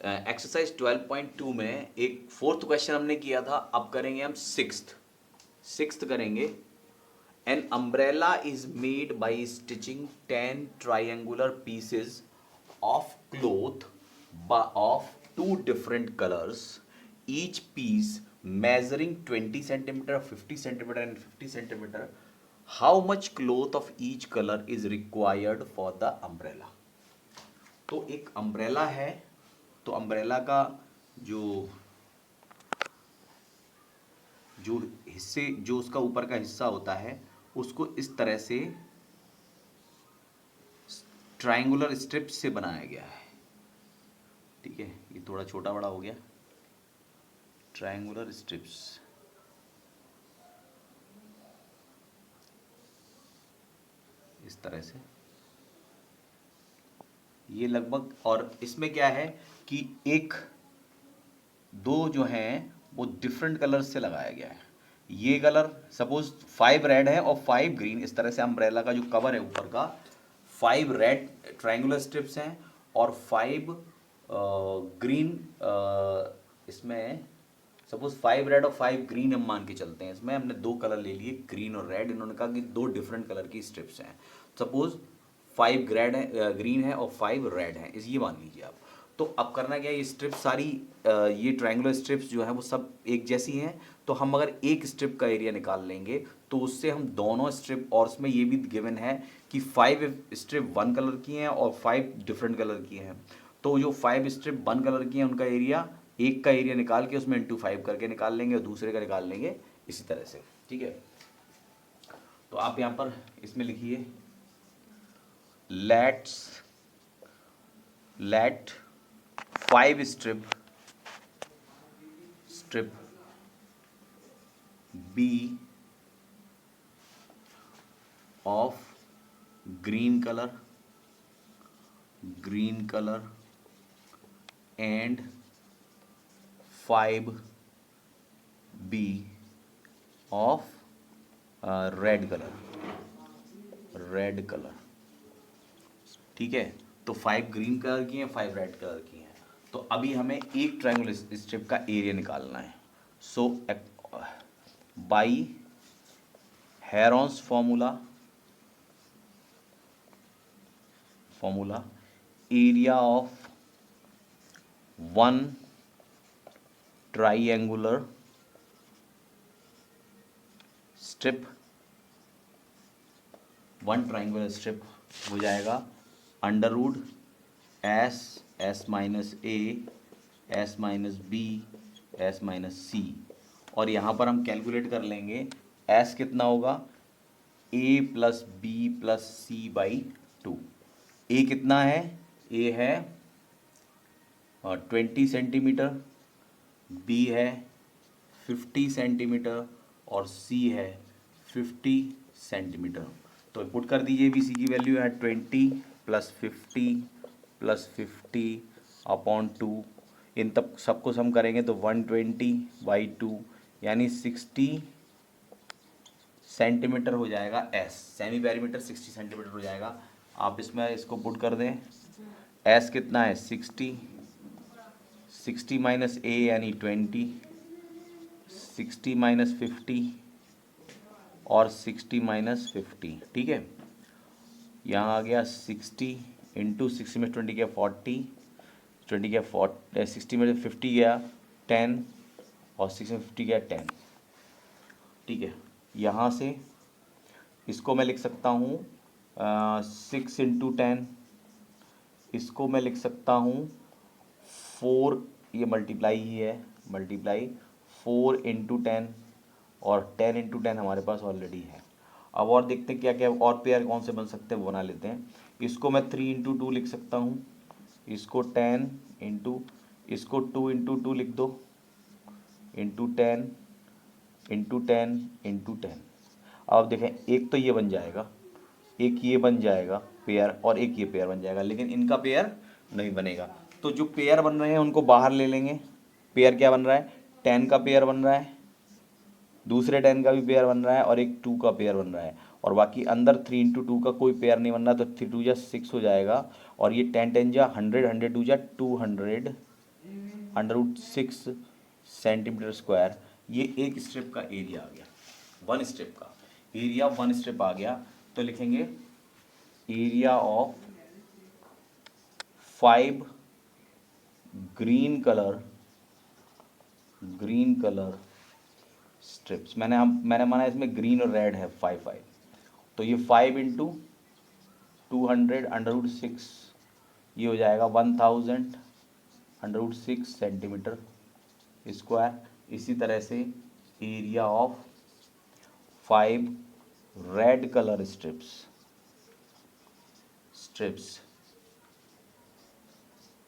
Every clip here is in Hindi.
एक्सरसाइज 12.2 में एक फोर्थ क्वेश्चन हमने किया था, अब करेंगे हम सिक्स्थ करेंगे। An umbrella is made by stitching 10 triangular pieces of cloth of 2 different colors, each piece measuring 20 centimeter, 50 centimeter and 50 centimeter. How much cloth of each color is required for the umbrella? तो एक अम्ब्रेला है, तो अम्ब्रेला का जो जो हिस्से जो उसका ऊपर का हिस्सा होता है उसको इस तरह से ट्रायंगुलर स्ट्रिप्स से बनाया गया है। ठीक है, ये थोड़ा छोटा बड़ा हो गया। ट्रायंगुलर स्ट्रिप्स, इस तरह से ये लगभग, और इसमें क्या है कि एक दो जो हैं वो डिफरेंट कलर से लगाया गया है। ये कलर सपोज 5 रेड है और 5 ग्रीन, इस तरह से अम्ब्रेला का जो कवर है ऊपर का 5 रेड ट्रायंगुलर स्ट्रिप्स हैं और 5 ग्रीन, इसमें सपोज 5 रेड और 5 ग्रीन हम मान के चलते हैं। इसमें हमने 2 कलर ले लिए, ग्रीन और रेड। इन्होंने कहा कि 2 डिफरेंट कलर की स्ट्रिप्स हैं। सपोज 5 ग्रेड है, ग्रीन है और 5 रेड है, इस ये मान लीजिए आप। तो अब करना क्या है, ये स्ट्रिप सारी ये ट्रायंगुलर स्ट्रिप्स जो है वो सब एक जैसी हैं। तो हम अगर एक स्ट्रिप का एरिया निकाल लेंगे तो उससे हम दोनों स्ट्रिप, और उसमें ये भी गिवन है कि 5 स्ट्रिप 1 कलर की हैं और 5 डिफरेंट कलर की हैं। तो जो 5 स्ट्रिप 1 कलर की हैं उनका एरिया, एक का एरिया निकाल के उसमें इंटू 5 करके निकाल लेंगे और दूसरे का निकाल लेंगे इसी तरह से। ठीक है, तो आप यहाँ पर इसमें लिखिए let 5 strip be of green color and 5 be of red color। ठीक है, तो 5 ग्रीन कलर की हैं, 5 रेड कलर की हैं। तो अभी हमें एक ट्रायंगुलर स्ट्रिप का एरिया निकालना है। So by Heron's formula area of 1 triangular strip हो जाएगा under root S minus A S minus B S minus C. और यहाँ पर हम कैलकुलेट कर लेंगे एस कितना होगा, A plus B plus C by 2। A कितना है, ए है 20 सेंटीमीटर, बी है 50 सेंटीमीटर और सी है 50 सेंटीमीटर। तो पुट कर दीजिए, बी सी की वैल्यू है 20 प्लस 50 अपॉन 2। इन तब सबको सम करेंगे तो 120/2 यानी 60 सेंटीमीटर हो जाएगा। एस सेमी पेरीमीटर 60 सेंटीमीटर हो जाएगा। आप इसमें इसको पुट कर दें, एस कितना है 60 माइनस ए यानी 20, 60 माइनस 50 और 60 माइनस 50। ठीक है, यहाँ आ गया 60 इंटू 60 में 20 गया 40, 20 गया 40, 60 में 50 गया 10 और 6 में 50 गया 10। ठीक है, यहाँ से इसको मैं लिख सकता हूँ 6 इंटू 10, इसको मैं लिख सकता हूँ 4, ये मल्टीप्लाई ही है, मल्टीप्लाई 4 इंटू 10 और 10 इंटू 10 हमारे पास ऑलरेडी है। अब और देखते हैं क्या क्या और पेयर कौन से बन सकते हैं, वो बना लेते हैं। इसको मैं 3 इंटू 2 लिख सकता हूँ, इसको 10 इंटू, इसको 2 इंटू 2 लिख दो, इंटू 10 इंटू 10 इंटू 10। अब देखें, एक तो ये बन जाएगा, एक ये बन जाएगा पेयर और एक ये पेयर बन जाएगा, लेकिन इनका पेयर नहीं बनेगा। तो जो पेयर बन रहे हैं उनको बाहर ले लेंगे। पेयर क्या बन रहा है, 10 का पेयर बन रहा है, दूसरे 10 का भी पेयर बन रहा है और एक 2 का पेयर बन रहा है, और बाकी अंदर 3 इंटू 2 का कोई पेयर नहीं बन रहा। तो 3 2 जा 6 हो जाएगा और ये 10 10 जा 100, 100 2 जा 200 6 सेंटीमीटर स्क्वायर। ये एक स्ट्रिप का एरिया आ गया, वन स्ट्रिप का एरिया, वन स्ट्रिप आ गया। तो लिखेंगे area of 5 green colour strips. मैंने माना इसमें ग्रीन और रेड है 5 तो ये 5 इंटू 200 √6, ये हो जाएगा 1000 √6 सेंटीमीटर स्क्वायर। इसी तरह से area of 5 red colour strips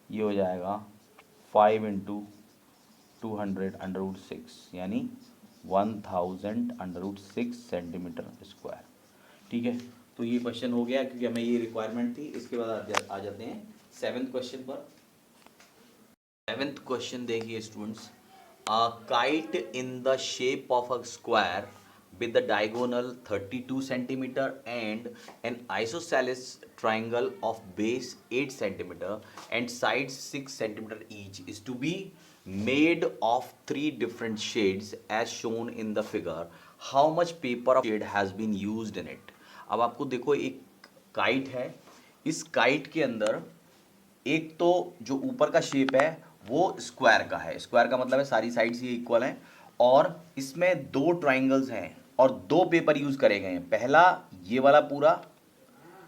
ये हो जाएगा 5 इंटू 200 √6 यानी 1000 √6 सेंटीमीटर स्क्वायर। ठीक है, तो ये क्वेश्चन हो गया क्योंकि हमें ये रिक्वायरमेंट थी। इसके बाद आ जाते हैं 7th क्वेश्चन पर। 7th क्वेश्चन देखिए students, a kite in the shape of a square with the diagonal 32 centimeter and an isosceles triangle of base 8 centimeter and sides 6 centimeter each is to be made of 3 different shades as shown in the figure. How much paper of shade has been used in it? अब आपको देखो एक काइट है, इस काइट के अंदर एक तो जो ऊपर का शेप है वो स्क्वायर का है, स्क्वायर का मतलब है सारी साइड्स ये इक्वल हैं, और इसमें 2 ट्राइंगल्स हैं और 2 पेपर यूज करे गए हैं। पहला ये वाला पूरा,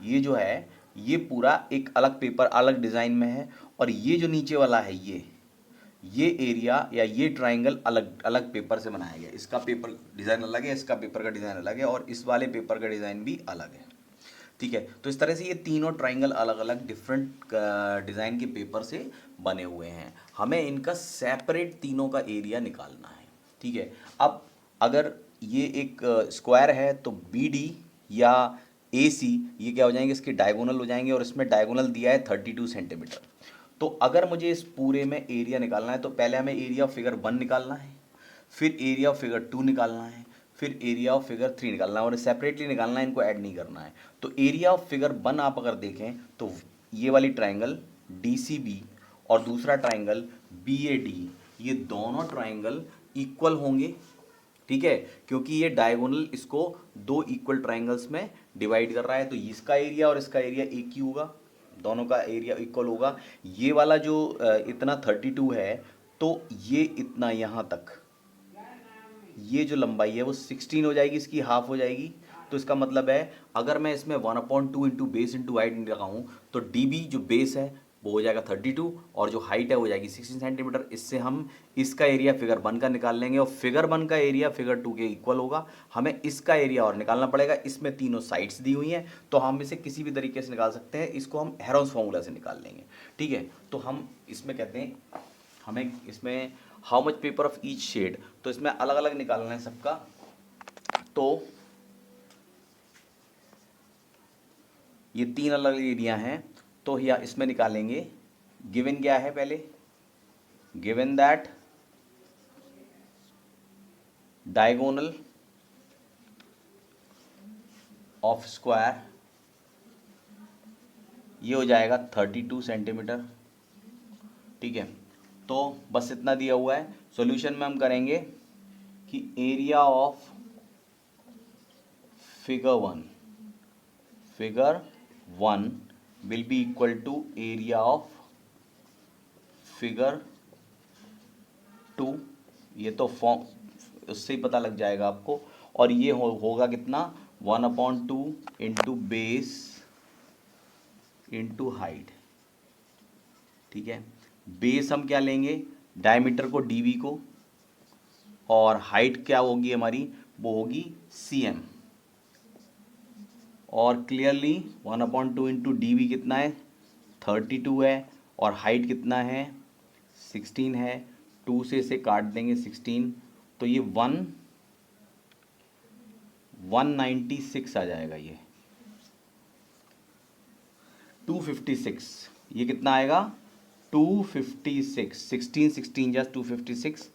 ये जो है ये पूरा एक अलग पेपर अलग डिजाइन में है, और ये जो नीचे वाला है ये एरिया या ये ट्राइंगल अलग अलग पेपर से बनाया गया। इसका पेपर डिजाइन अलग है, इसका पेपर का डिजाइन अलग है, और इस वाले पेपर का डिजाइन भी अलग है। ठीक है, तो इस तरह से ये तीनों ट्राइंगल अलग अलग डिफरेंट डिज़ाइन के पेपर से बने हुए हैं। हमें इनका सेपरेट तीनों का एरिया निकालना है। ठीक है, अब अगर ये एक स्क्वायर है तो BD या AC ये क्या हो जाएंगे, इसके डायगोनल हो जाएंगे, और इसमें डायगोनल दिया है 32 सेंटीमीटर। तो अगर मुझे इस पूरे में एरिया निकालना है तो पहले हमें एरिया ऑफ फिगर 1 निकालना है, फिर एरिया ऑफ फिगर 2 निकालना है, फिर एरिया ऑफ फिगर 3 निकालना है, और सेपरेटली निकालना है, इनको ऐड नहीं करना है। तो एरिया ऑफ फिगर 1 आप अगर देखें तो ये वाली ट्राइंगल DCB और दूसरा ट्राइंगल BAD, ये दोनों ट्राइंगल इक्वल होंगे। ठीक है, क्योंकि ये डायगोनल इसको 2 इक्वल ट्राइंगल्स में डिवाइड कर रहा है, तो इसका एरिया और इसका एरिया एक ही होगा, दोनों का एरिया इक्वल होगा। ये वाला जो इतना 32 है तो ये इतना यहाँ तक, ये जो लंबाई है वो 16 हो जाएगी, इसकी हाफ हो जाएगी। तो इसका मतलब है अगर मैं इसमें 1/2 इंटू बेस इंटू हाइट लगाऊँ तो DB जो बेस है वो हो जाएगा 32 और जो हाइट है वो जाएगी 16 सेंटीमीटर। इससे हम इसका एरिया फिगर 1 का निकाल लेंगे और फिगर 1 का एरिया फिगर 2 के इक्वल होगा। हमें इसका एरिया और निकालना पड़ेगा, इसमें तीनों साइड्स दी हुई हैं तो हम इसे किसी भी तरीके से निकाल सकते हैं, इसको हम हेरोन्स फॉर्मूला से निकाल लेंगे। ठीक है, तो हम इसमें कहते हैं हमें इसमें how much paper of each shade, तो इसमें अलग अलग निकालना है सबका। तो ये 3 अलग एरिया हैं, तो या इसमें निकालेंगे। गिवन क्या है पहले, given that diagonal of square ये हो जाएगा 32 सेंटीमीटर। ठीक है, तो बस इतना दिया हुआ है। सॉल्यूशन में हम करेंगे कि area of figure 1 will be equal to area of figure 2, ये तो फॉर्म उससे ही पता लग जाएगा आपको। और ये होगा कितना, 1/2 इंटू बेस इंटू हाइट। ठीक है, बेस हम क्या लेंगे, डायमीटर को DB को, और हाइट क्या होगी हमारी, वो होगी CM। और क्लियरली 1/2 इंटू DB कितना है, 32 है, और हाइट कितना है, 16 है। 2 से इसे काट देंगे 16, तो ये 196 आ जाएगा, ये 256, ये कितना आएगा 256, 16 जस्ट 256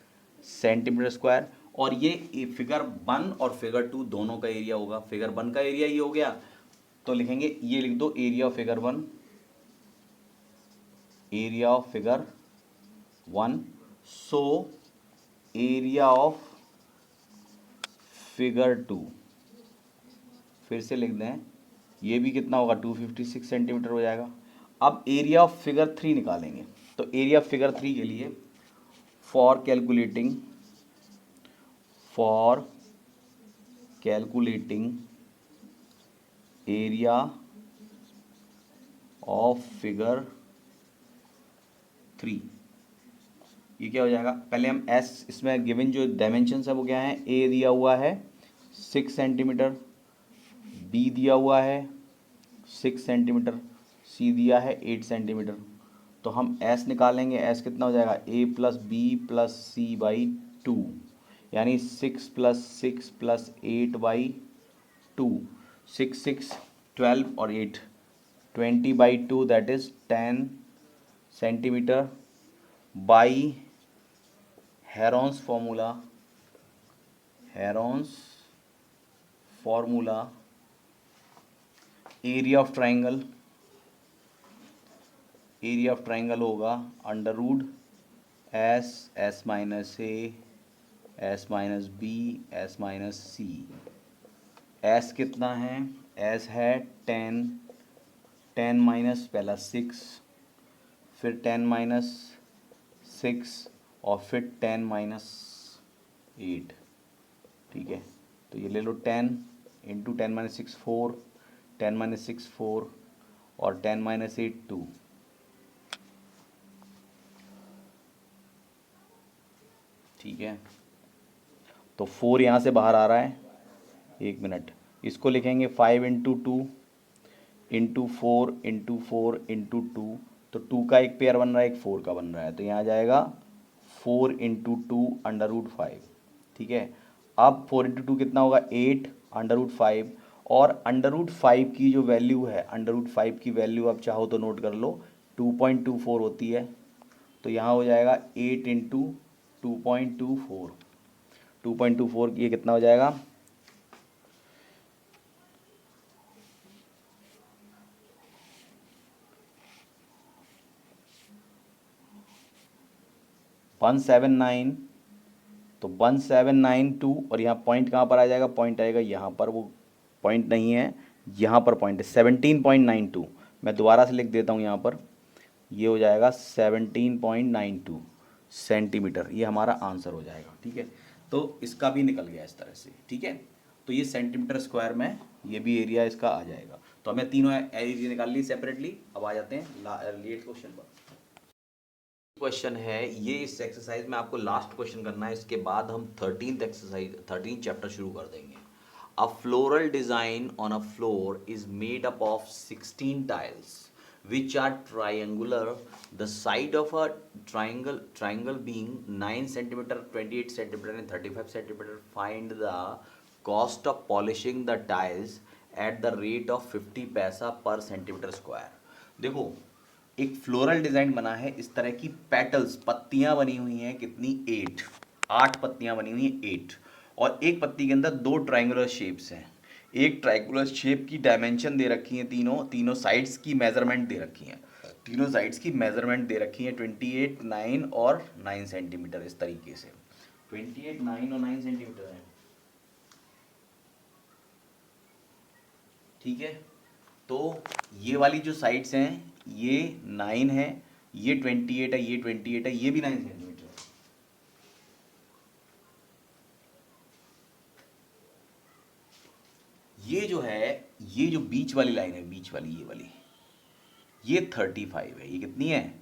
सेंटीमीटर स्क्वायर। और ये फिगर 1 और फिगर 2 दोनों का एरिया होगा। फिगर 1 का एरिया ये हो गया, तो लिखेंगे ये लिख दो area of figure 1, area of figure 1 so area of figure 2, फिर से लिख दें, ये भी कितना होगा 256 सेंटीमीटर हो जाएगा। अब एरिया ऑफ फिगर 3 निकालेंगे, तो एरिया ऑफ फिगर 3 के लिए for calculating area of figure 3, ये क्या हो जाएगा, पहले हम एस, इसमें गिवन जो डायमेंशन है वो क्या है, ए दिया हुआ है 6 सेंटीमीटर, बी दिया हुआ है 6 सेंटीमीटर, सी दिया है 8 सेंटीमीटर। तो हम एस निकालेंगे, एस कितना हो जाएगा, A plus B plus C by 2, यानी 6 प्लस 6 प्लस 8 बाई 2, 6 6 12 और 8 20 बाई 2 that is 10 centimetre by Heron's formula area of triangle होगा under root S minus A S minus B S minus C. S कितना है, एस है 10 माइनस पहला 6, फिर 10 माइनस 6 और फिर 10 माइनस 8, ठीक है। तो ये ले लो 10 इंटू 10 माइनस 6 4, 10 माइनस 6 4 और 10 माइनस 8 2, ठीक है। तो 4 यहाँ से बाहर आ रहा है, 1 मिनट, इसको लिखेंगे 5 इंटू 2 इंटू 4 इंटू 4 इंटू 2, तो 2 का एक पेयर बन रहा है, एक 4 का बन रहा है, तो यहाँ जाएगा 4 इंटू 2 अंडर रूट 5, ठीक है। अब 4 इंटू 2 कितना होगा 8 अंडर रूट 5, और अंडर रूट 5 की जो वैल्यू है, अंडर रूट 5 की वैल्यू आप चाहो तो नोट कर लो 2.24 होती है, तो यहाँ हो जाएगा 8 इंटू 2.24, 2.24 ये कितना हो जाएगा 179, तो 1792, और यहाँ पॉइंट कहाँ पर आ जाएगा, पॉइंट आएगा यहाँ पर, वो पॉइंट नहीं है, यहाँ पर पॉइंट है 17.92, मैं दोबारा से लिख देता हूँ यहाँ पर, ये हो जाएगा 17.92 सेंटीमीटर, ये हमारा आंसर हो जाएगा, ठीक है। तो इसका भी निकल गया इस तरह से, ठीक है। तो ये सेंटीमीटर स्क्वायर में ये भी एरिया इसका आ जाएगा। तो हमें तीनों एरिया निकाल ली सेपरेटली। अब आ जाते हैं लेट क्वेश्चन पर। क्वेश्चन है ये, इस एक्सरसाइज में आपको लास्ट क्वेश्चन करना है, इसके बाद हम 13th एक्सरसाइज 13th चैप्टर शुरू कर देंगे। A floral design on a floor is made up of 16 tiles which are triangular. The side of a triangle being 9 centimeter, 28 centimeter and 35 centimeter. Find the cost of polishing the tiles at the rate of 50 पैसा per centimeter square. देखो एक फ्लोरल डिजाइन बना है, इस तरह की पेटल्स, पत्तियां बनी हुई हैं, कितनी 8 पत्तियां बनी हुई हैं 8, और एक पत्ती के अंदर 2 ट्राइंगुलर शेप्स हैं। एक ट्राइंगुलर शेप की डायमेंशन दे रखी है, तीनों साइड्स की मेजरमेंट दे रखी है, 28 9 और 9 सेंटीमीटर, इस तरीके से 28 9 और 9 सेंटीमीटर है, ठीक है। तो ये वाली जो साइड्स हैं ये 9 है, ये 28 है, ये 28 है, ये भी 9 सेंटीमीटर है। ये जो है, ये जो बीच वाली लाइन है, बीच वाली ये 35 है, ये कितनी है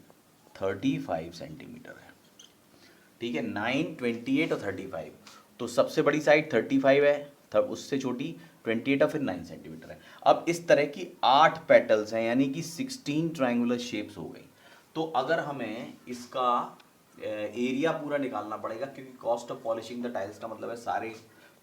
35 सेंटीमीटर है, ठीक है। 9 28 और 35, तो सबसे बड़ी साइड 35 है, तब उससे छोटी 28 और फिर 9 सेंटीमीटर है। अब इस तरह की 8 पेटल्स हैं, यानी कि 16 ट्रायंगुलर शेप्स हो गई। तो अगर हमें इसका एरिया पूरा निकालना पड़ेगा, क्योंकि cost of polishing the tiles का मतलब है सारे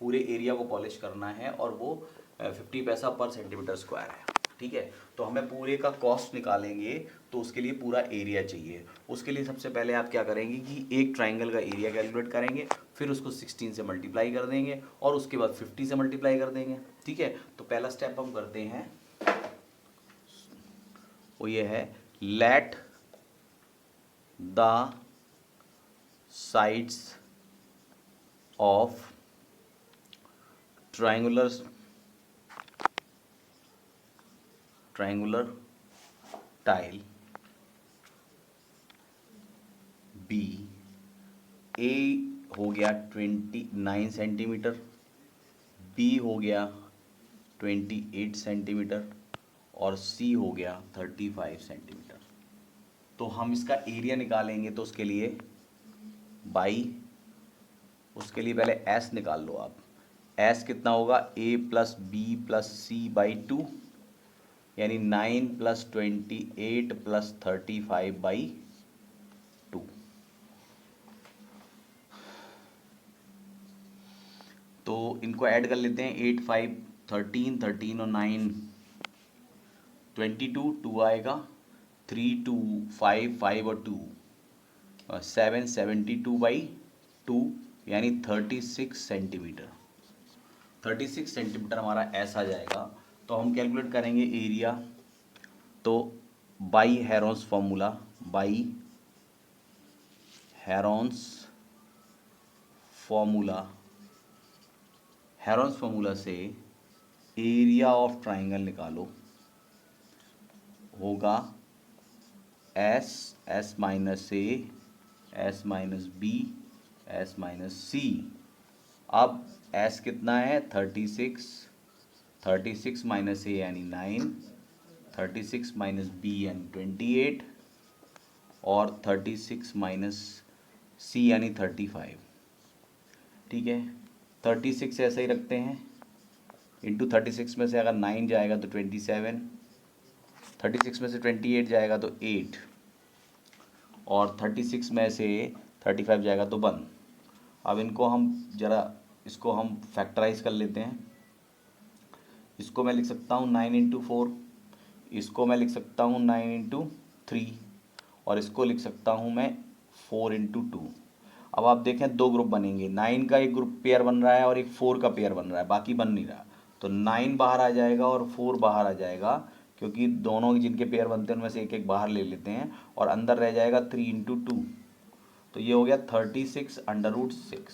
पूरे एरिया को पॉलिश करना है, और वो 50 पैसा पर सेंटीमीटर स्क्वायर है, ठीक है। तो हमें पूरे का कॉस्ट निकालेंगे, तो उसके लिए पूरा एरिया चाहिए। उसके लिए सबसे पहले आप क्या करेंगे कि एक ट्राइंगल का एरिया कैलकुलेट करेंगे, फिर उसको 16 से मल्टीप्लाई कर देंगे, और उसके बाद 50 से मल्टीप्लाई कर देंगे, ठीक है। तो पहला स्टेप हम करते हैं, वो ये है, let the sides of triangular tile B, A हो गया 29 सेंटीमीटर, B हो गया 28 सेंटीमीटर और C हो गया 35 सेंटीमीटर। तो हम इसका एरिया निकालेंगे तो उसके लिए उसके लिए पहले S निकाल लो आप। S कितना होगा, A plus B plus C by 2, यानी 9 प्लस 28 प्लस 35 बाई 2। तो इनको ऐड कर लेते हैं, 8 5 13, 13 और 9 22, 2 आएगा, 3 2 5 5 और 2 7 72 बाई 2, यानी 36 सेंटीमीटर। 36 सेंटीमीटर हमारा ऐसा जाएगा। तो हम कैलकुलेट करेंगे एरिया, तो by Heron's formula, by Heron's formula से एरिया ऑफ ट्राइंगल निकालो, होगा S minus A, S minus B, S minus C. अब एस कितना है, 36, 36 माइनस ए यानी 9, 36 माइनस बी यानी 28 और 36 माइनस सी यानी 35। ठीक है, 36 ऐसे ही रखते हैं, इंटू 36 में से अगर 9 जाएगा तो 27, 36 में से 28 जाएगा तो 8 और 36 में से 35 जाएगा तो 1। अब इनको हम इसको हम फैक्टराइज कर लेते हैं। इसको मैं लिख सकता हूँ 9 इंटू 4, इसको मैं लिख सकता हूँ 9 इंटू 3 और इसको लिख सकता हूँ मैं 4 इंटू 2। अब आप देखें दो ग्रुप बनेंगे, 9 का एक ग्रुप पेयर बन रहा है और एक 4 का पेयर बन रहा है, बाकी बन नहीं रहा। तो 9 बाहर आ जाएगा और 4 बाहर आ जाएगा, क्योंकि दोनों जिनके पेयर बनते हैं उनमें से एक एक बाहर ले लेते हैं और अंदर रह जाएगा 3 इंटू 2। तो ये हो गया 36 √6।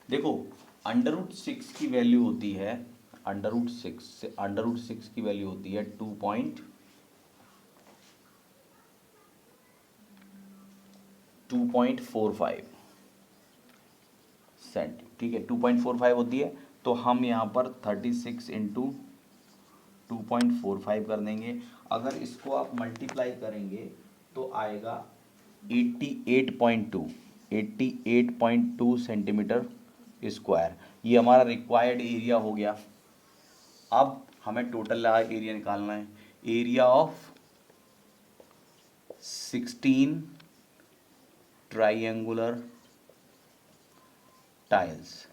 देखो √6 की वैल्यू होती है, √6 की वैल्यू होती है 2.45 सेंट। ठीक है, 2.45 होती है। तो हम यहाँ पर 36 इंटू 2.45 कर देंगे। अगर इसको आप मल्टीप्लाई करेंगे तो आएगा 88.2 सेंटीमीटर स्क्वायर। ये हमारा रिक्वायर्ड एरिया हो गया। अब हमें टोटल एरिया निकालना है, एरिया ऑफ 16 ट्राइंगुलर टाइल्स।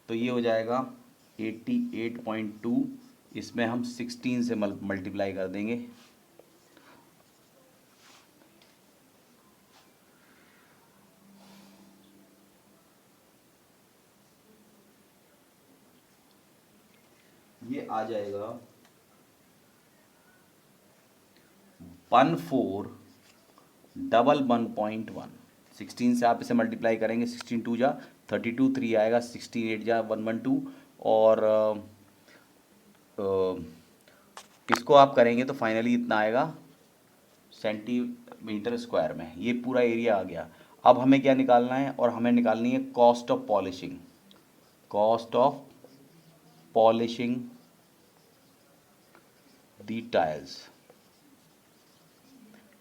तो ये हो जाएगा 88.2, इसमें हम 16 से मल्टीप्लाई कर देंगे। ये आ जाएगा 1411.1। 16 से आप इसे मल्टीप्लाई करेंगे, 16 2 जा 32, 3 आएगा, 16 8 जा 112 और इसको आप करेंगे तो फाइनली इतना आएगा सेंटीमीटर स्क्वायर में। ये पूरा एरिया आ गया। अब हमें क्या निकालना है, और हमें निकालनी है cost of polishing, cost of polishing the tiles.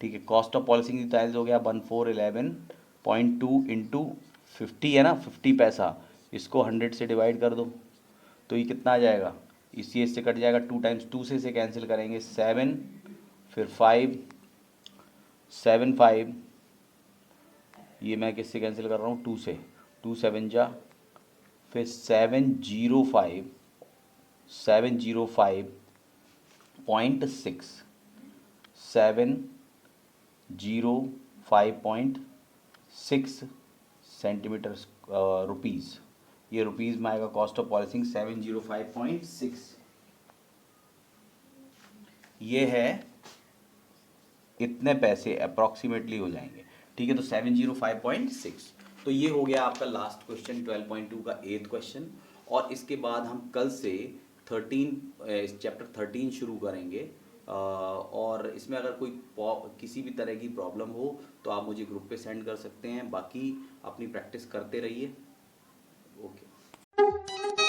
ठीक है, cost of polishing the tiles हो गया 1411.2 इंटू 50 है ना, 50 पैसा, इसको 100 से डिवाइड कर दो तो ये कितना आ जाएगा, इसी इससे कट जाएगा, 2 टाइम्स 2 से इसे कैंसिल करेंगे, 7 फिर 5 7 5, ये मैं किससे कैंसिल कर रहा हूँ, 2 से, 2 7 जा, फिर 705.6 705.6 सेंटीमीटर रुपीज़। ये रुपीज़ में आएगा कॉस्ट ऑफ पॉलिशिंग 705.6। ये है इतने पैसे अप्रॉक्सीमेटली हो जाएंगे। ठीक है, तो 705.6। तो ये हो गया आपका लास्ट क्वेश्चन 12.2 का 8th क्वेश्चन। और इसके बाद हम कल से 13 शुरू करेंगे। और इसमें अगर कोई किसी भी तरह की प्रॉब्लम हो तो आप मुझे ग्रुप पे सेंड कर सकते हैं। बाकी अपनी प्रैक्टिस करते रहिए। ओके।